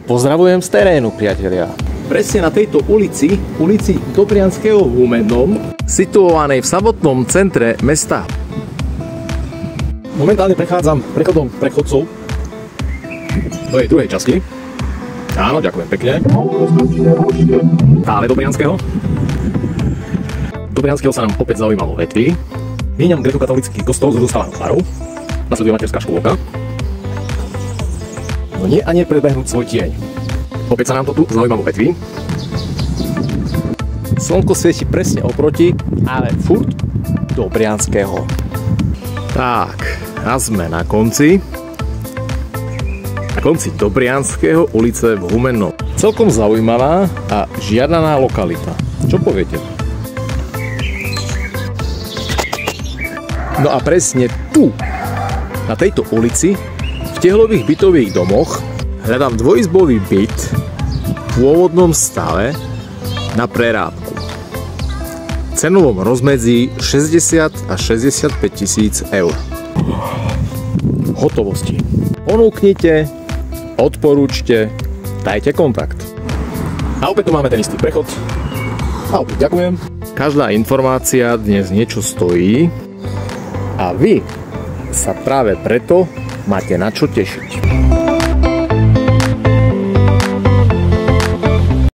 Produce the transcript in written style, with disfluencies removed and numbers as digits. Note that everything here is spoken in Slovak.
Pozdravujem z terénu, priatelia. Presne na tejto ulici Dobrianskeho v Humennom, situovanej v samotnom centre mesta. Momentálne prechádzam prechodom prechodcov do jej druhej časti. Áno, ďakujem pekne. Stále Dobrianskeho. Dobrianskeho sa nám opäť zaujímalo vetví. Míňam grécko-katolícky kostol z Rústava Tvarov. Nasleduje materská škôlka. No nie a nie predbehnúť svoj tieň. Opäť sa nám to tu zaujímavo vetví. Slnko svieti presne oproti, ale furt Dobrianskeho. Tak, a sme na konci. Na konci Dobrianskeho ulice v Humennom. Celkom zaujímavá a žiadaná lokalita. Čo poviete? No a presne tu, na tejto ulici, v tehlových bytových domoch, hľadám dvojizbový byt v pôvodnom stave na prerábku. V cenovom rozmedzi 60 až 65 tisíc eur. Hotovosti. Ponúknite, odporúčte, dajte kontakt. A opäť tu máme ten istý prechod. A opäť ďakujem. Každá informácia dnes niečo stojí a vy sa práve preto máte na čo tešiť.